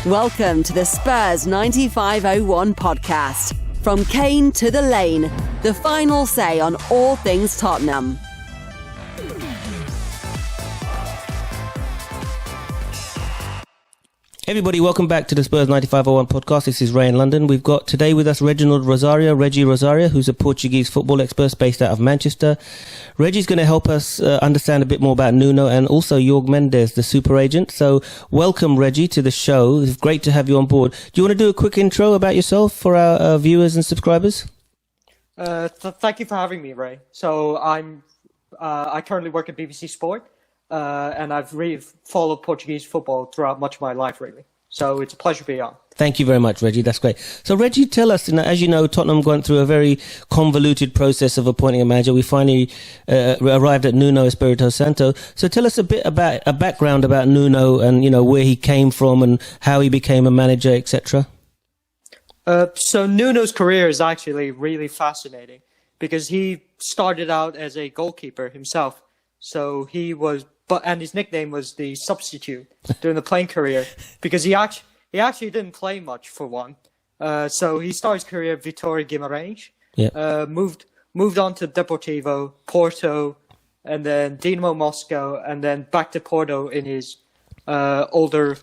Welcome to the Spurs 9501 podcast. From Kane to the Lane, the final say on all things Tottenham. Everybody, welcome back to the Spurs 9501 podcast. This is Ray in London. We've got today with us Reginaldo Rosario, Regi Rosario, who's a Portuguese football expert based out of Manchester. Regi's going to help us understand a bit more about Nuno and also Jorge Mendes, the super agent. So welcome, Regi, to the show. It's great to have you on board. Do you want to do a quick intro about yourself for our viewers and subscribers? Thank you for having me, Ray. So I currently work at BBC Sport. And I've really followed Portuguese football throughout much of my life, really. So it's a pleasure to be on. Thank you very much, Regi. That's great. So, Regi, tell us, as you know, Tottenham went through a very convoluted process of appointing a manager. We finally arrived at Nuno Espirito Santo. So tell us a bit about a background about Nuno and, where he came from and how he became a manager, etc. So Nuno's career is actually really fascinating because he started out as a goalkeeper himself. So and his nickname was the substitute during the playing career because he actually didn't play much for one. So he started his career at Vitória Guimarães, moved on to Deportivo, Porto, and then Dinamo Moscow, and then back to Porto in his older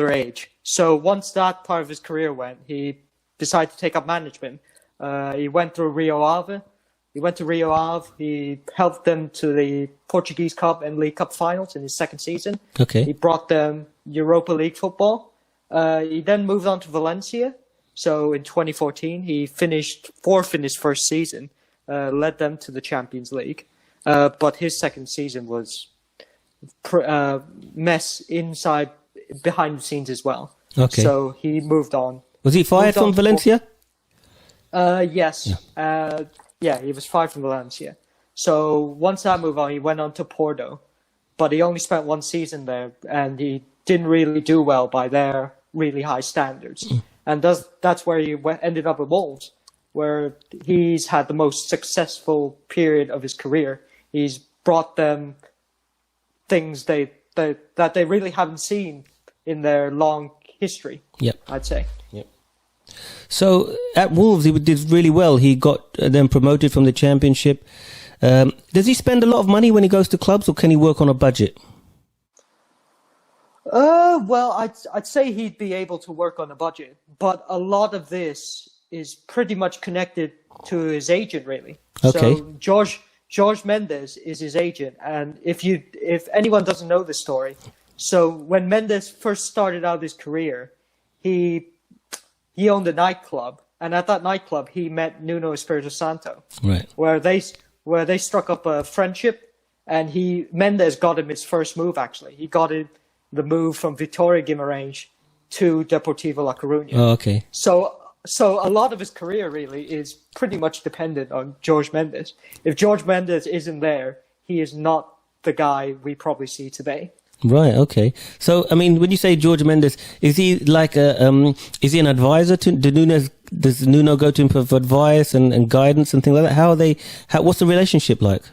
age. So once that part of his career went, he decided to take up management. He went through Rio Ave. He went to Rio Ave. He helped them to the Portuguese Cup and League Cup finals in his second season. Okay. He brought them Europa League football. He then moved on to Valencia. So in 2014, he finished fourth in his first season, led them to the Champions League. But his second season was mess behind the scenes as well. Okay. So he moved on. Was he fired from Valencia? Yes. Yeah. He was fired from Valencia. So once that moved on, he went on to Porto, but he only spent one season there, and he didn't really do well by their really high standards. And that's where he ended up at Wolves, where he's had the most successful period of his career. He's brought them things that they really haven't seen in their long history. Yep. I'd say. Yep. So at Wolves, he did really well. He got them promoted from the Championship. Does he spend a lot of money when he goes to clubs, or can he work on a budget? Well, I'd say he'd be able to work on a budget, but a lot of this is pretty much connected to his agent, really. Okay. So Jorge Mendes is his agent, and if anyone doesn't know this story, so when Mendes first started out his career, he owned a nightclub, and at that nightclub he met Nuno Espirito Santo, right? Where they struck up a friendship, and Mendes got him his first move. Actually, he got him the move from Vitória Guimarães to Deportivo La Coruña. Oh, okay. So a lot of his career really is pretty much dependent on Jorge Mendes. If Jorge Mendes isn't there, he is not the guy we probably see today. Right. Okay. So, I mean, when you say Jorge Mendes, is he like is he an advisor to Nuno? Does Nuno go to him for advice and guidance and things like that? What's the relationship like?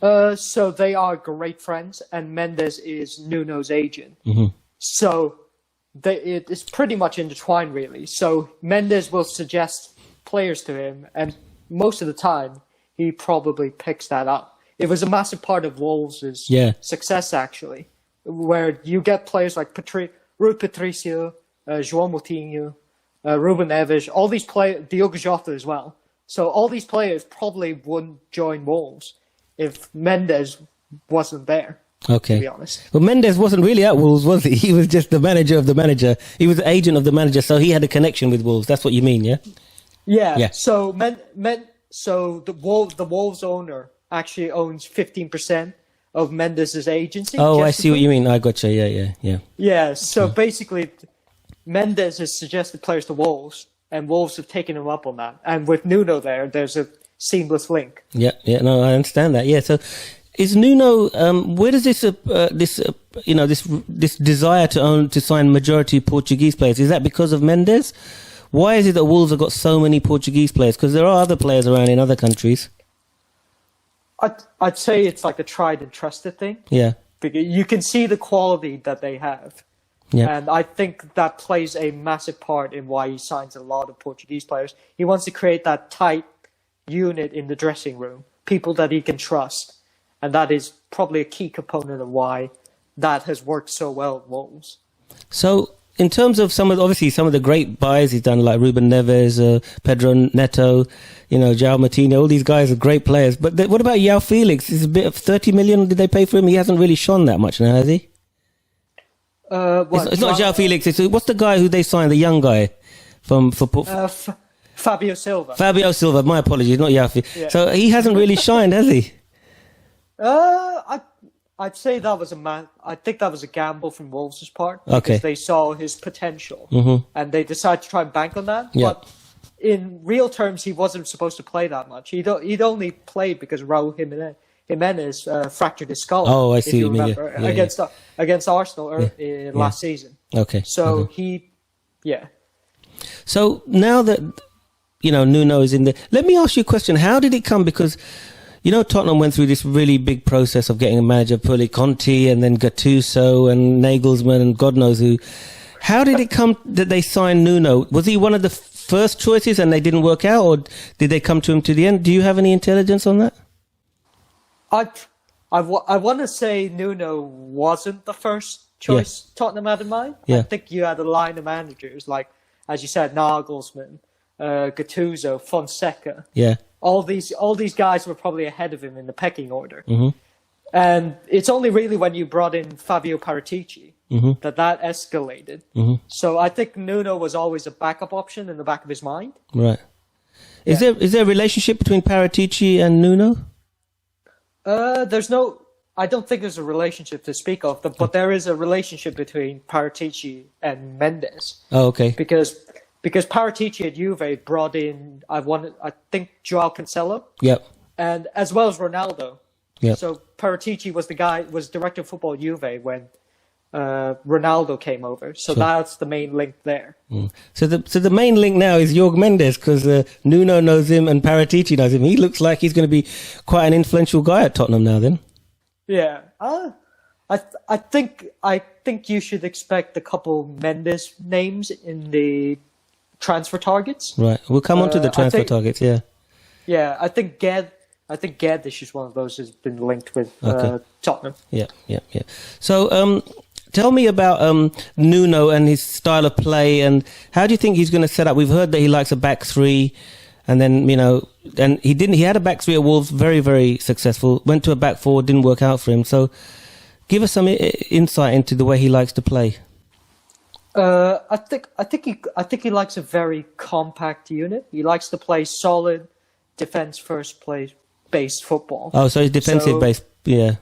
So they are great friends, and Mendes is Nuno's agent. Mm-hmm. So it's pretty much intertwined, really. So Mendes will suggest players to him, and most of the time he probably picks that up. It was a massive part of Wolves' success, actually, where you get players like Rui Patricio, João Moutinho, Ruben Neves, all these players, Diogo Jota as well. So all these players probably wouldn't join Wolves if Mendes wasn't there. Okay. To be honest. Well, Mendes wasn't really at Wolves, was he? He was just the manager of the manager. He was the agent of the manager, so he had a connection with Wolves. That's what you mean, yeah? Yeah. So so the Wolves owner actually owns 15% of Mendes' agency. Oh, I see what you mean. I gotcha. Yeah. Yeah. So basically, Mendes has suggested players to Wolves, and Wolves have taken him up on that. And with Nuno there's a seamless link. Yeah. No, I understand that. Yeah. So, is Nuno? Where does this desire to sign majority Portuguese players? Is that because of Mendes? Why is it that Wolves have got so many Portuguese players? Because there are other players around in other countries. I'd say it's like a tried and trusted thing. Yeah. Because you can see the quality that they have. Yeah. And I think that plays a massive part in why he signs a lot of Portuguese players. He wants to create that tight unit in the dressing room, people that he can trust. And that is probably a key component of why that has worked so well at Wolves. So, in terms of some of the great buys he's done, like Ruben Neves, Pedro Neto, João Moutinho, all these guys are great players. But what about João Felix? It's a bit of 30 million. Did they pay for him? He hasn't really shone that much now, has he? It's not João Felix. What's the guy who they signed? The young guy Fabio Silva. Fabio Silva. My apologies, not João Felix. Yeah. So he hasn't really shined, has he? I'd say that was I think that was a gamble from Wolves' part. Okay. Because they saw his potential. And they decided to try and bank on that. Yeah. But in real terms, he wasn't supposed to play that much. He'd only played because Raul Jimenez fractured his skull. Oh, I see. If you remember, against Arsenal last season. Okay. So So now that Nuno is in there, let me ask you a question. How did it come? Because Tottenham went through this really big process of getting a manager, Pulli Conti, and then Gattuso and Nagelsmann and God knows who. How did it come that they signed Nuno? Was he one of the first choices and they didn't work out, or did they come to him to the end? Do you have any intelligence on that? I want to say Nuno wasn't the first choice Tottenham had in mind. Yeah. I think you had a line of managers like, as you said, Nagelsmann, Gattuso, Fonseca. Yeah. All these guys were probably ahead of him in the pecking order. Mm-hmm. And it's only really when you brought in Fabio Paratici that escalated. Mm-hmm. So I think Nuno was always a backup option in the back of his mind. Right. Yeah. Is there a relationship between Paratici and Nuno? I don't think there's a relationship to speak of, but there is a relationship between Paratici and Mendes. Oh, okay. Because Paratici at Juve brought in, I think, Joao Cancelo. Yep. And as well as Ronaldo. Yep. So Paratici was director of football at Juve when Ronaldo came over. So that's the main link there. Mm. So the main link now is Jorge Mendes, because Nuno knows him and Paratici knows him. He looks like he's going to be quite an influential guy at Tottenham now then. Yeah. I think you should expect a couple Mendes names in the transfer targets. Right. We'll come on to the transfer targets, yeah. Yeah, I think Guedes is one of those who's been linked with Tottenham. Yeah. So, tell me about Nuno and his style of play, and how do you think he's going to set up? We've heard that he likes a back three, and then, and he had a back three at Wolves, very, very successful. Went to a back four, didn't work out for him. So, give us some insight into the way he likes to play. I think he likes a very compact unit. He likes to play solid defense first based football. Oh, so he's defensive based, yeah.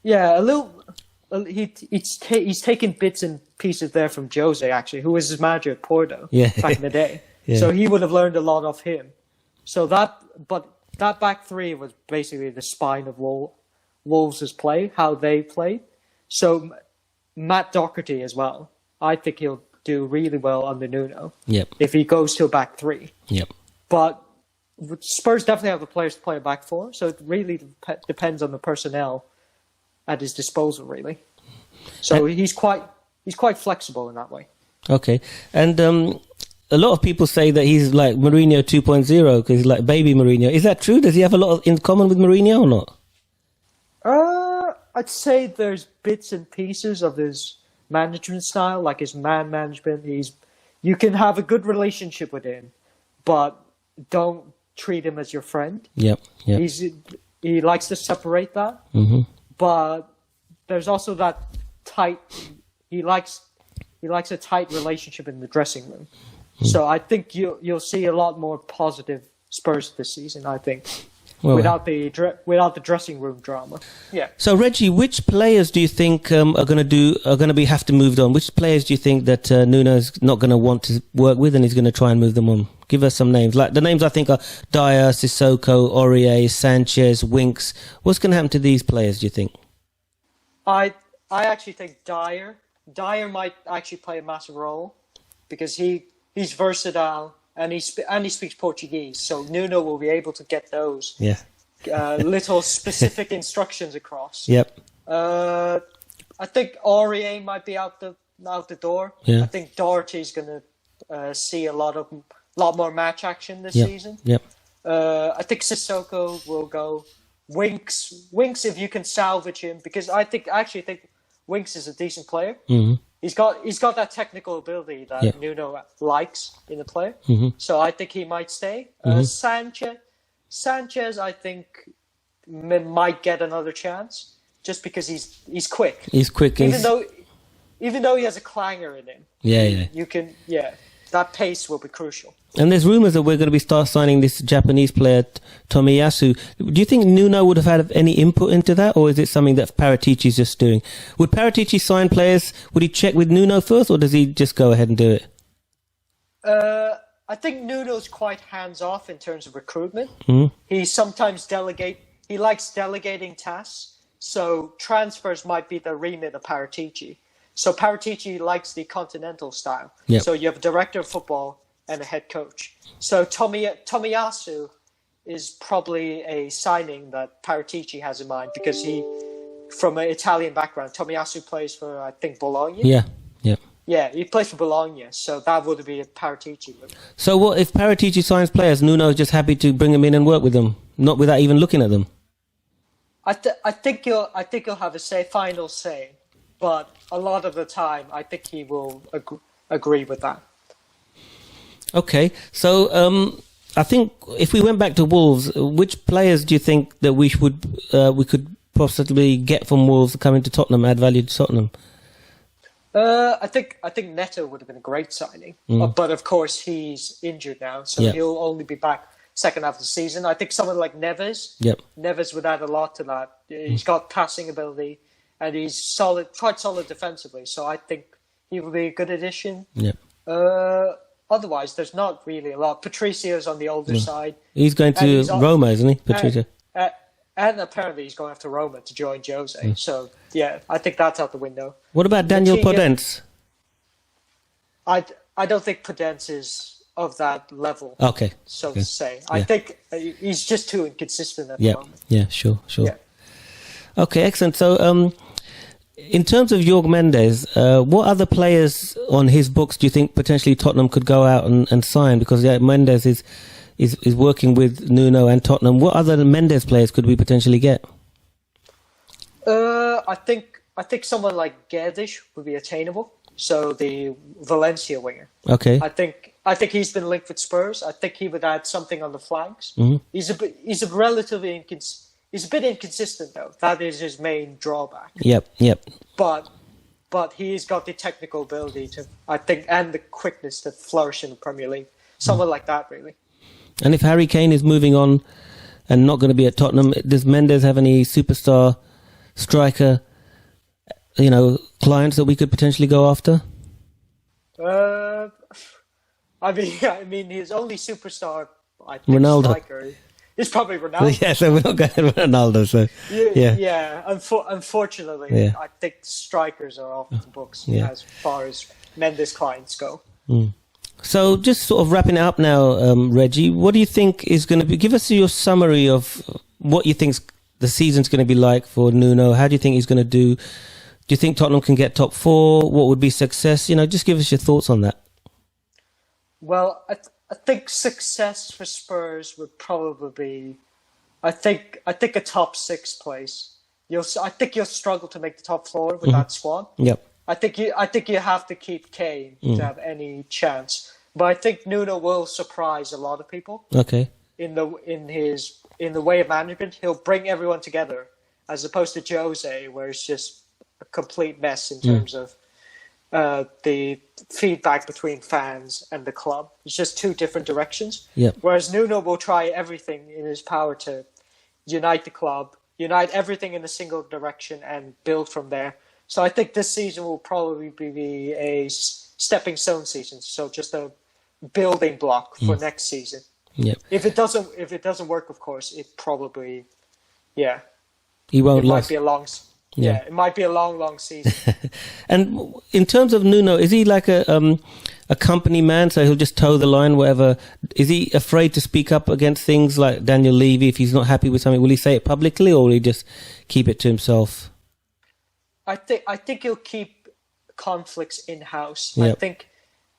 Yeah, a little. He's taken bits and pieces there from Jose, actually, who was his manager at Porto back in the day. Yeah. So he would have learned a lot of him. So that back three was basically the spine of Wolves' play, how they played. So Matt Doherty as well. I think he'll do really well under Nuno. Yep. If he goes to a back three. Yep. But Spurs definitely have the players to play a back four, so it really depends on the personnel at his disposal, really. So he's quite flexible in that way. Okay, and a lot of people say that he's like Mourinho 2.0 because he's like baby Mourinho. Is that true? Does he have a lot in common with Mourinho or not? I'd say there's bits and pieces of his management style, like his man management. You can have a good relationship with him, but don't treat him as your friend. Yep. He likes to separate that, but there's also that tight. He likes a tight relationship in the dressing room. So I think you'll see a lot more positive Spurs this season. I think. Well, without the dressing room drama. Yeah. So Regi, which players do you think have to move on? Which players do you think that Nuno's not going to want to work with and he's going to try and move them on? Give us some names. Like the names I think are Dyer, Sissoko, Aurier, Sanchez, Winks. What's going to happen to these players? Do you think? I actually think Dyer might actually play a massive role because he's versatile. And he speaks Portuguese, so Nuno will be able to get those little specific instructions across. Yep. I think Aurier might be out out the door. Yeah. I think Doherty's going to see a lot more match action this season. Yep. I think Sissoko will go. Winks, if you can salvage him, because I actually think Winks is a decent player. Mm-hmm. He's got that technical ability that Nuno likes in a player. Mm-hmm. So I think he might stay. Sanchez, I think might get another chance just because he's quick. He's quick, even though he has a clanger in him. You can that pace will be crucial. And there's rumours that we're going to start signing this Japanese player, Tomiyasu. Do you think Nuno would have had any input into that, or is it something that Paratici's just doing? Would Paratici sign players? Would he check with Nuno first, or does he just go ahead and do it? I think Nuno's quite hands-off in terms of recruitment. Mm-hmm. He sometimes He likes delegating tasks, so transfers might be the remit of Paratici. So Paratici likes the continental style. Yep. So you have a director of football and a head coach. So Tomiyasu is probably a signing that Paratici has in mind because from an Italian background, Tomiyasu plays for, I think, Bologna. Yeah, he plays for Bologna, so that would be a Paratici move. So what if Paratici signs players, Nuno is just happy to bring them in and work with them, not without even looking at them? I think he'll have a final say, but a lot of the time, I think he will agree with that. Okay, so I think if we went back to Wolves, which players do you think that we could possibly get from Wolves coming to Tottenham, add value to Tottenham? I think Neto would have been a great signing, but of course he's injured now, so he'll only be back second half of the season. I think someone like Neves, Neves would add a lot to that. He's got passing ability, and he's quite solid defensively. So I think he would be a good addition. Otherwise, there's not really a lot. Patricio's on the older side. He's going to Roma, isn't he, Patricio? And apparently he's going after Roma to join Jose. So, I think that's out the window. What about Daniel Podence? I don't think Podence is of that level, to say. I think he's just too inconsistent at the moment. Yeah, sure. Yeah. Okay, excellent. So, in terms of Jorge Mendes, what other players on his books do you think potentially Tottenham could go out and sign? Because Mendes is working with Nuno and Tottenham. What other Mendes players could we potentially get? I think someone like Guedes would be attainable. So the Valencia winger. Okay. I think he's been linked with Spurs. I think he would add something on the flanks. Mm-hmm. He's a bit inconsistent though. That is his main drawback. Yep. But he's got the technical ability and the quickness to flourish in the Premier League. Someone like that, really. And if Harry Kane is moving on and not going to be at Tottenham, does Mendes have any superstar striker, clients that we could potentially go after? I mean, his only superstar, I think, Ronaldo. striker is probably Ronaldo. Yeah, so we're not going to Ronaldo. So unfortunately, I think strikers are off the books as far as Mendes clients go. So just sort of wrapping it up now, Reggie, what do you think is going to be? Give us your summary of what you think the season's going to be like for Nuno. How do you think he's going to do? Do you think Tottenham can get top 4? What would be success? Just give us your thoughts on that. Well, I think success for Spurs would probably be, I think a top 6 place. I think you'll struggle to make the top 4 with that squad. Yep. I think you have to keep Kane to have any chance. But I think Nuno will surprise a lot of people. Okay. In the way of management, he'll bring everyone together, as opposed to Jose, where it's just a complete mess in terms of the feedback between fans and the club. It's just two different directions. Yep. Whereas Nuno will try everything in his power to unite the club, unite everything in a single direction, and build from there. So I think this season will probably be a stepping stone season. So just a building block for next season. Yep. If it doesn't work, of course, it probably, he won't last. It might be a long season. And in terms of Nuno, is he like a company man? So he'll just toe the line, whatever. Is he afraid to speak up against things like Daniel Levy? If he's not happy with something, will he say it publicly, or will he just keep it to himself? I think he'll keep conflicts in-house. Yep.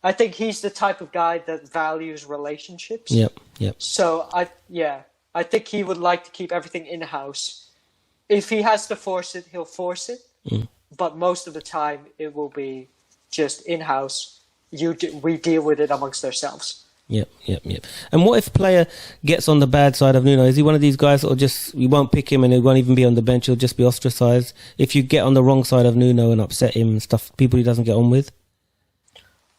I think he's the type of guy that values relationships. Yep. So I think he would like to keep everything in-house. If he has to force it, he'll force it. But most of the time, it will be just in-house. We deal with it amongst ourselves. Yep. And what if a player gets on the bad side of Nuno? Is he one of these guys that will just, you won't pick him and he won't even be on the bench, he'll just be ostracised? If you get on the wrong side of Nuno and upset him and stuff, people he doesn't get on with?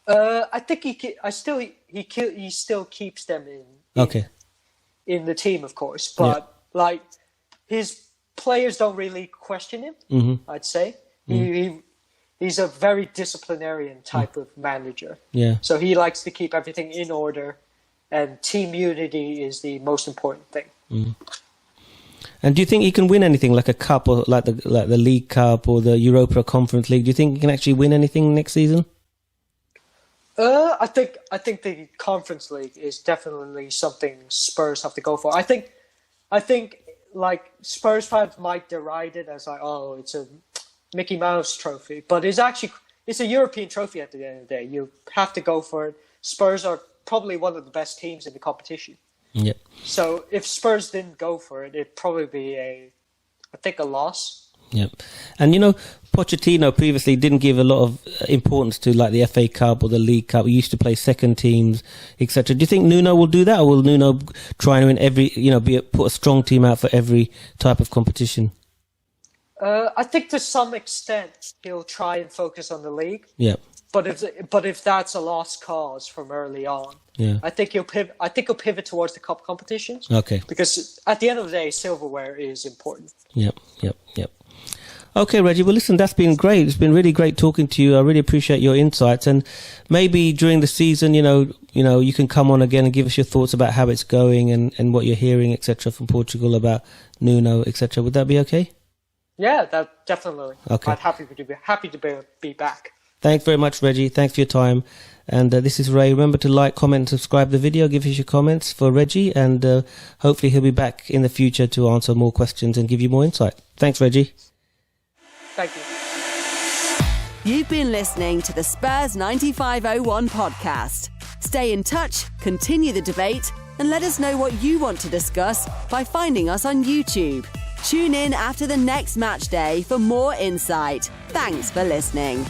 I think he still keeps them in the team, of course. But like his players don't really question him. I'd say he's a very disciplinarian type of manager. Yeah. So he likes to keep everything in order, and team unity is the most important thing. And do you think he can win anything, like a cup or like the League Cup or the Europa Conference League? Do you think he can actually win anything next season? I think the Conference League is definitely something Spurs have to go for. I think like Spurs fans might deride it as like, oh, it's a Mickey Mouse trophy, but it's a European trophy at the end of the day. You have to go for it. Spurs are probably one of the best teams in the competition. Yep. So if Spurs didn't go for it, it'd probably be a loss. Yep. And Pochettino previously didn't give a lot of importance to like the FA Cup or the League Cup. We used to play second teams, etc. Do you think Nuno will do that, or will Nuno try and win put a strong team out for every type of competition? I think to some extent he'll try and focus on the league. Yeah. But if that's a lost cause from early on, I think he'll pivot towards the cup competitions. Okay. Because at the end of the day, silverware is important. Yep. Okay, Reggie. Well, listen, that's been great. It's been really great talking to you. I really appreciate your insights. And maybe during the season, you can come on again and give us your thoughts about how it's going and what you're hearing, etc., from Portugal about Nuno, etc. Would that be okay? Yeah, that definitely. Okay. I'm happy to be back. Thanks very much, Reggie. Thanks for your time. And this is Ray. Remember to like, comment, and subscribe the video. Give us your comments for Reggie. And hopefully he'll be back in the future to answer more questions and give you more insight. Thanks, Reggie. Thank you. You've been listening to the Spurs 9501 podcast. Stay in touch, continue the debate, and let us know what you want to discuss by finding us on YouTube. Tune in after the next match day for more insight. Thanks for listening.